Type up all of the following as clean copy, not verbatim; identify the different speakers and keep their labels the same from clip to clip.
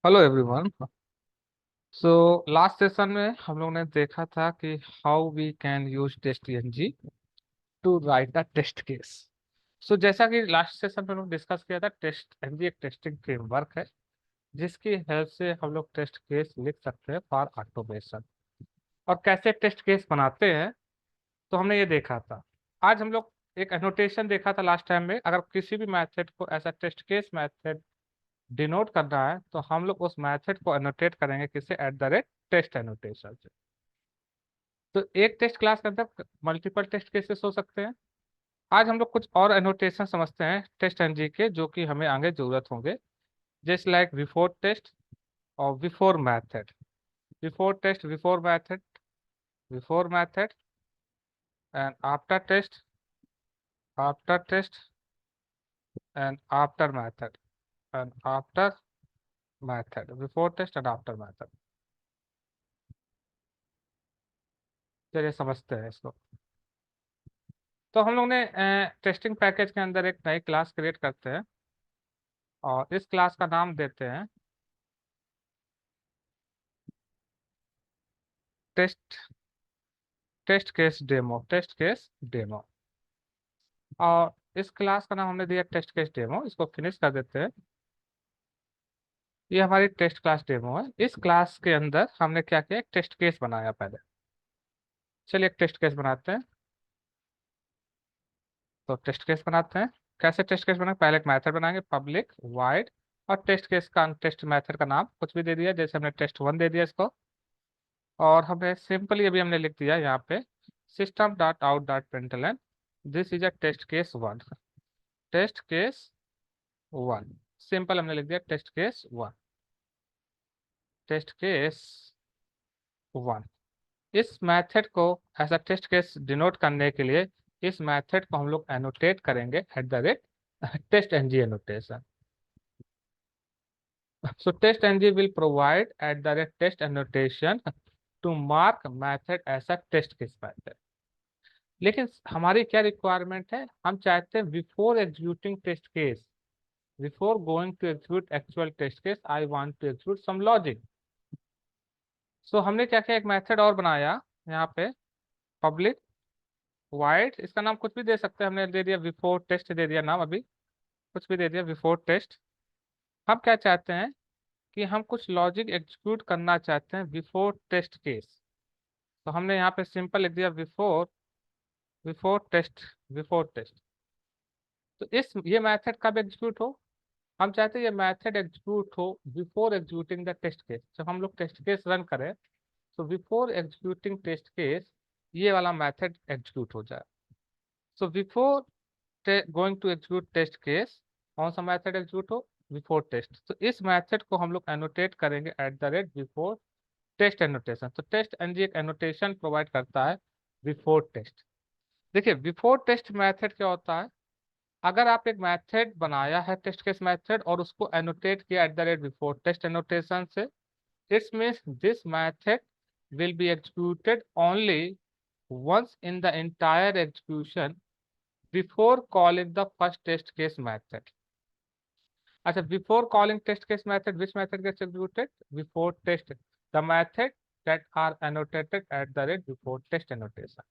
Speaker 1: Hello everyone. So last session में हम लोग ने देखा था कि how we can use TestNG to write the test case. So जैसा कि लास्ट सेशन में हम लोग डिस्कस किया था, टेस्ट एनजी एक टेस्टिंग फ्रेमवर्क है जिसकी हेल्प से हम लोग टेस्ट केस लिख सकते हैं फॉर ऑटोमेशन। और कैसे टेस्ट केस बनाते हैं तो हमने ये देखा था। आज हम लोग एक एनोटेशन देखा था लास्ट टाइम में। अगर किसी भी मेथड को ऐसा टेस्ट केस मेथड डिनोट करना है तो हम लोग उस मेथड को एनोटेट करेंगे किससे, at the rate test annotation से। तो एक टेस्ट क्लास के अंदर मल्टीपल टेस्ट केसेस हो सकते हैं। आज हम लोग कुछ और एनोटेशन समझते हैं टेस्ट एनजी के, जो कि हमें आगे जरूरत होंगे। जैसे लाइक बिफोर टेस्ट और before method. Before test, before method, before method and after test, after test and after method, and after method, before test and after method. चलिए समझते हैं इसको। तो हम लोग ने टेस्टिंग पैकेज के अंदर एक नई क्लास क्रिएट करते हैं और इस क्लास का नाम देते हैं test test case demo, test case demo. और इस क्लास का नाम हमने दिया टेस्ट केस डेमो। इसको फिनिश कर देते हैं। ये हमारी टेस्ट क्लास डेमो है। इस क्लास के अंदर हमने क्या किया, एक टेस्ट केस बनाया पहले। चलिए एक टेस्ट केस बनाते हैं। तो टेस्ट केस बनाते हैं। कैसे टेस्ट केस बनाए, पहले एक मेथड बनाएंगे पब्लिक वाइड, और टेस्ट केस का टेस्ट मेथड का नाम कुछ भी दे दिया, जैसे हमने टेस्ट वन दे दिया इसको। और हमें सिंपली अभी हमने लिख दिया यहाँ पे system dot out dot println, this is a test case one. Test case one, simple हमने लिख दिया test case one, test case one. इस मेथड को ऐसा टेस्ट केस डिनोट करने के लिए इस मेथड को हम लोग एनोटेट करेंगे at the rate test NG annotation. So test ng will provide at the rate test annotation to mark method as a test case method। लेकिन हमारी क्या रिक्वायरमेंट है, हम चाहते हैं before executing test case, before going to execute actual test case, I want to execute some logic. So हमने क्या किया, एक मेथड और बनाया यहाँ पे पब्लिक वाइड। इसका नाम कुछ भी दे सकते हैं, हमने दे दिया बिफोर टेस्ट, दे दिया नाम अभी, कुछ भी दे दिया बिफोर टेस्ट। हम क्या चाहते हैं कि हम कुछ लॉजिक एग्जीक्यूट करना चाहते हैं बिफोर टेस्ट केस। तो हमने यहाँ पे सिंपल लिख दिया before, before test, before test. तो इस ये मेथड कब एग्जीक्यूट हो, हम चाहते हैं ये मेथड एग्जीक्यूट हो before executing the test case. जब हम लोग टेस्ट केस रन करें तो बिफोर एग्जीक्यूटिंग टेस्ट केस ये वाला मेथड एग्जीक्यूट हो जाए। So before going to execute test case, कौन सा मेथड एग्जीक्यूट हो, बिफोर टेस्ट। तो इस मेथड को हम लोग एनोटेट करेंगे at the rate before test annotation. तो टेस्ट एनजी एक एनोटेशन प्रोवाइड करता है बिफोर टेस्ट। देखिए बिफोर टेस्ट मेथड क्या होता है, अगर आप एक मेथड बनाया है टेस्ट केस मेथड और उसको एनोटेट किया at the rate before test annotation से, it's means this method will be executed only once in the entire execution before calling the first test case method। अच्छा, before calling test case method, which method gets executed? Before test, the method that are annotated at the rate before test annotation।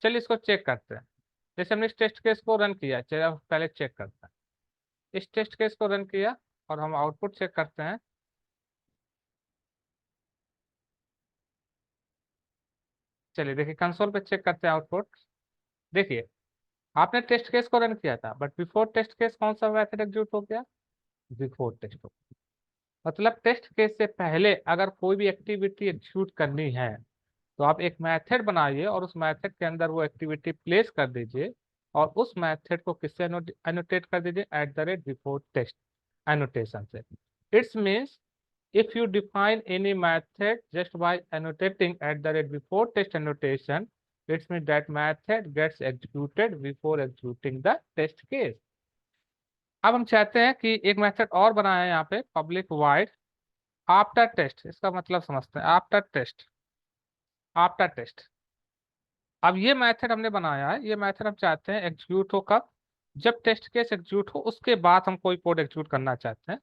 Speaker 1: चलिए इसको check करते हैं। जैसे हमने इस test case को run किया, चलिए अब पहले चेक करते हैं। इस टेस्ट केस को रन किया और हम आउटपुट चेक करते हैं। चलिए देखिए कंसोल पे चेक करते हैं आउटपुट। देखिए आपने टेस्ट केस को रन किया था, बट बिफोर टेस्ट केस कौन सा मेथड एग्जीक्यूट हो गया, बिफोर टेस्ट। मतलब टेस्ट केस से पहले अगर कोई भी एक्टिविटी एग्जीक्यूट करनी है तो आप एक मेथड बनाइए और उस मेथड के अंदर वो एक्टिविटी प्लेस कर दीजिए और उस मेथड को किससे एनोटेट कर दीजिए, at the rate before test annotation से। It's means if you define any method just by annotating at the rate before test annotation, it means that method gets executed before executing the test case। अब हम चाहते हैं कि एक method और बनाया है यहाँ पे पब्लिक वाइड आफ्टर टेस्ट। इसका मतलब समझते हैं, आफ्टर टेस्ट, आफ्टर टेस्ट। अब ये मेथड हमने बनाया है, ये मेथड हम चाहते हैं एग्जीक्यूट हो कब, जब टेस्ट केस एग्जीक्यूट हो उसके बाद हम कोई कोड एग्जीक्यूट करना चाहते हैं।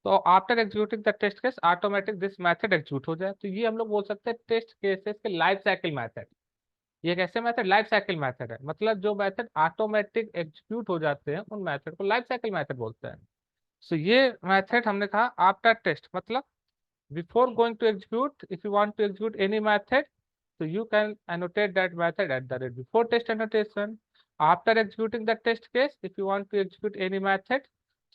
Speaker 1: तो after executing the test case automatic this method execute हो जाए, तो ये हम लोग बोल सकते हैं टेस्ट केसेस के लाइफ साइकिल मेथड। ये कैसे मेथड, लाइफ साइकिल मेथड है, मतलब जो मेथड ऑटोमेटिक एग्जीक्यूट हो जाते हैं उन मेथड को लाइफ साइकिल मेथड बोलते हैं। सो ये मेथड हमने कहा आफ्टर टेस्ट, मतलब before going to execute, if you want to execute any method, so you can annotate that method at the rate before test annotation. After executing the test case, if you want to execute any method,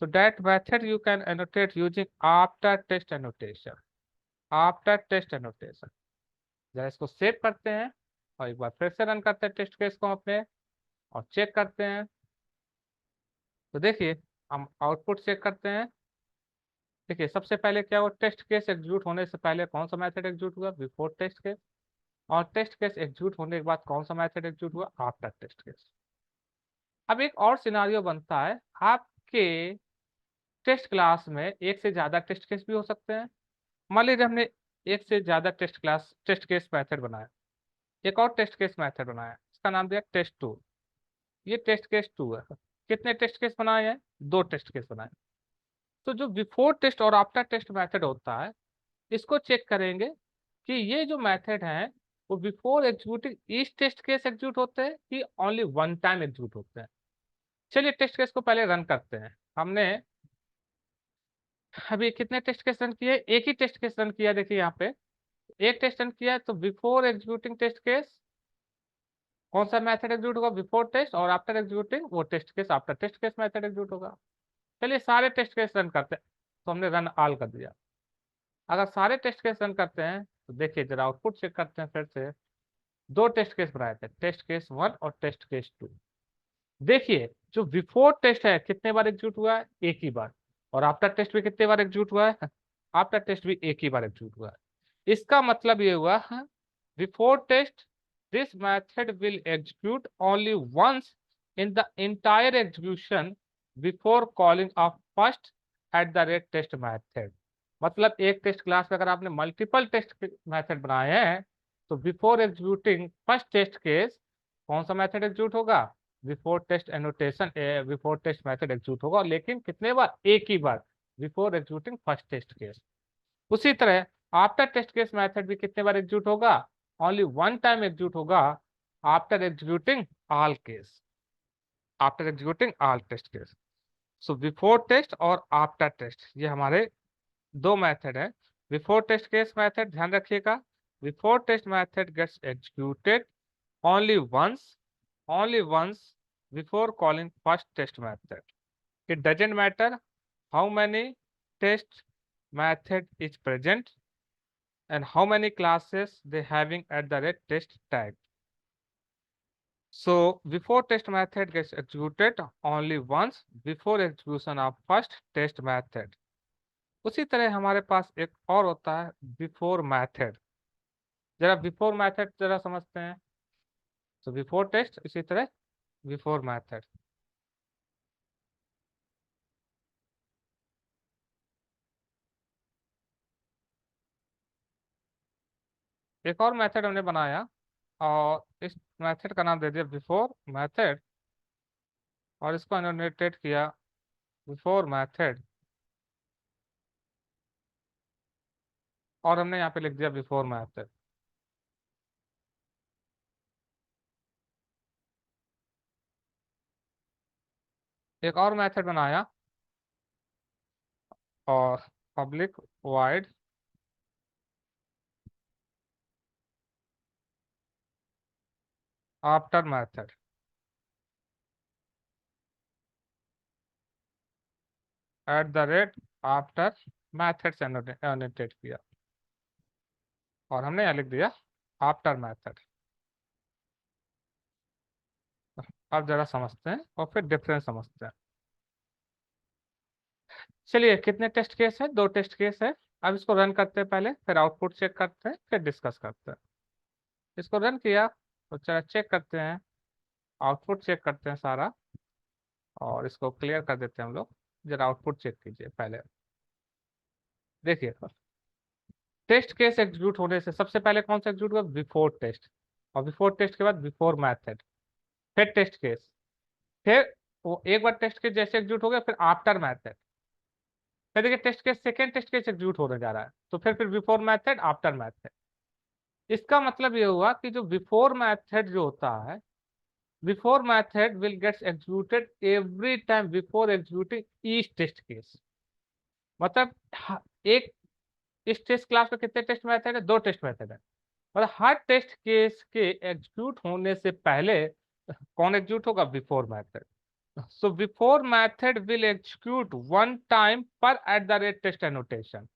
Speaker 1: so that method you can annotate using after test annotation. After test annotation. जरा इसको save करते हैं और एक बार फिर से run करते हैं टेस्ट केस को अपने, और चेक करते हैं। तो देखिए हम आउटपुट चेक करते हैं। देखिए सबसे पहले क्या हुआ, टेस्ट केस एग्जीक्यूट होने से पहले कौन सा मेथड एग्जीक्यूट हुआ, बिफोर टेस्ट केस। और टेस्ट केस एग्जीक्यूट होने के बाद कौन सा मेथड एग्जीक्यूट हुआ, आफ्टर टेस्ट केस। अब एक और सिनारियो बनता है, आपके टेस्ट क्लास में एक से ज्यादा टेस्ट केस भी हो सकते हैं। मान लीजिए हमने एक से ज्यादा टेस्ट केस मेथड बनाया, एक और टेस्ट केस मेथड बनाया, इसका नाम दिया टेस्ट टू। ये टेस्ट केस टू है। कितने टेस्ट केस बनाए हैं, दो टेस्ट केस बनाए। तो जो बिफोर टेस्ट और आफ्टर टेस्ट मेथड होता है, इसको चेक करेंगे कि ये जो मेथड है वो before executing each test case execute होते हैं कि ओनली वन टाइम एग्जीक्यूट होते हैं। चलिए टेस्ट केस को पहले रन करते हैं। हमने अभी कितने टेस्ट केस रन किए, एक ही टेस्ट केस रन किया। देखिए यहाँ पे एक टेस्ट रन किया है, तो बिफोर एग्जीक्यूटिंग टेस्ट केस कौन सा मेथड एग्जीक्यूट होगा, बिफोर टेस्ट, और आफ्टर एग्जीक्यूटिंग वो test case after test case method execute होगा। चलिए सारे टेस्ट केस रन करते हैं, तो हमने रन ऑल कर दिया। अगर सारे टेस्ट केस रन करते हैं तो देखिए जरा आउटपुट चेक करते हैं फिर से। दो टेस्ट केस बनाए थे, टेस्ट केस वन और टेस्ट केस टू। देखिए जो बिफोर टेस्ट है कितने बार एग्जीक्यूट हुआ है, एक ही बार। और आफ्टर टेस्ट भी कितने बार एग्जीक्यूट हुआ है, आफ्टर टेस्ट भी एक ही बार एग्जीक्यूट हुआ है। इसका मतलब ये हुआ before test this method will execute only once in the entire execution before calling of first at the rate test method. मतलब एक टेस्ट क्लास में अगर आपने मल्टीपल टेस्ट मेथड बनाए हैं, तो before executing first test case कौन सा मेथड एग्जीक्यूट होगा, before test annotation, before test method execute होगा, लेकिन कितने बार, एक ही बार, before executing first test case. उसी तरह आफ्टर टेस्ट केस मेथड भी कितने बार एग्जीक्यूट होगा, ओनली वन टाइम एग्जीक्यूट होगा, after executing all case, after executing all test case. So before test और आफ्टर टेस्ट ये हमारे दो मेथड है। बिफोर टेस्ट केस मेथड ध्यान रखिएगा, before test method gets executed only once, only once before calling first test method. It doesn't matter how many test method is present and how many classes they having at the rate test tag. So before test method gets executed only once before execution of first test method. उसी तरह हमारे पास एक और होता है before method. जरा before method जरा समझते हैं। तो बिफोर टेस्ट, इसी तरह बिफोर मेथड। एक और मेथड हमने बनाया और इस मेथड का नाम दे दिया बिफोर मेथड, और इसको एनोटेट किया बिफोर मेथड, और हमने यहाँ पे लिख दिया बिफोर मेथड। एक और मेथड बनाया और public wide after method, eight the rate after method से एनोटेट किया, और हमने यहाँ लिख दिया आफ्टर मेथड। अब जरा समझते हैं और फिर डिफरेंस समझते हैं। चलिए कितने टेस्ट केस है, दो टेस्ट केस है। अब इसको रन करते हैं पहले, फिर आउटपुट चेक करते हैं, फिर डिस्कस करते हैं। इसको रन किया तो चला चेक करते हैं, आउटपुट चेक करते हैं सारा, और इसको क्लियर कर देते हैं हम लोग। जरा आउटपुट चेक कीजिए पहले। देखिए टेस्ट केस एग्जीक्यूट होने से सबसे पहले कौन सा एग्जीक्यूट हुआ, बिफोर टेस्ट, और बिफोर टेस्ट के बाद बिफोर मैथड, फिर टेस्ट केस, फिर वो एक बार टेस्ट केस जैसे एग्जीक्यूट हो गया फिर आफ्टर मैथड, फिर देखिए test case, second test case execute होने जा रहा है, तो फिर बिफोर मैथड आफ्टर मैथड। इसका मतलब ये हुआ कि जो बिफोर मैथड जो होता है, before method will gets executed every time before executing each test case. मतलब एक इस टेस्ट क्लास में कितने टेस्ट मेथड है? 2 टेस्ट मेथड है। मतलब हर टेस्ट केस के एग्जीक्यूट होने से पहले कौन एग्जीक्यूट होगा? Before method. So before method will execute one time per at the rate test annotation।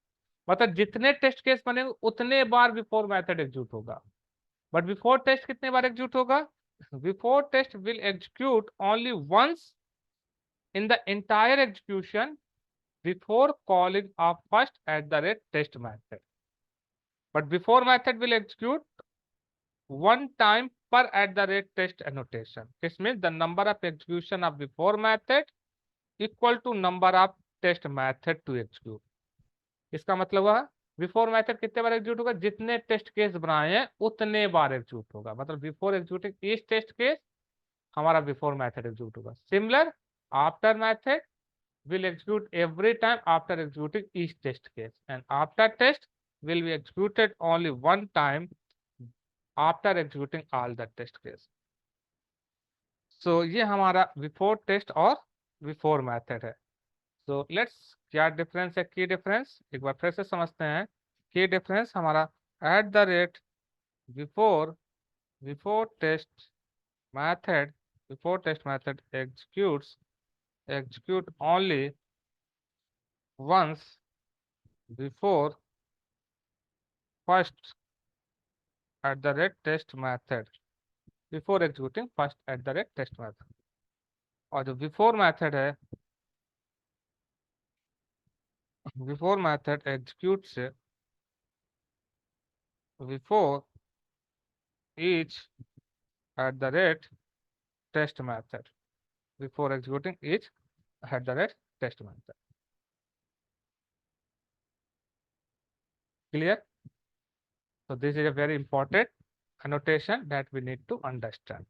Speaker 1: मतलब जितने टेस्ट केस बनेंगे उतने बार बिफोर मैथड एग्जीक्यूट होगा। बट बिफोर टेस्ट कितने बार एग्जीक्यूट होगा? Before test will execute only once in the entire execution before calling of first at the rate test method. But before method will execute one time per at the rate test annotation. This means the number of execution of before method equal to number of test method to execute। इसका मतलब हुआ before method कितने बार execute होगा? जितने test case बनाए हैं उतने बार एग्जीक्यूट होगा। मतलब before executing each test case हमारा बिफोर मेथड एग्जीक्यूट होगा। Similar after method will execute every time after executing each test case, and after test will be executed only one time after executing all the test case। ये हमारा before test और before method है। Let's, क्या difference है? की difference एक बार फिर से समझते हैं। की डिफरेंस हमारा at the rate before before test method before test method execute only once before first at the rate test method before executing first at the rate test method। और जो before method है, before method execute से before each at the rate test method before executing each at the rate test method। Clear? So this is a very important annotation that we need to understand।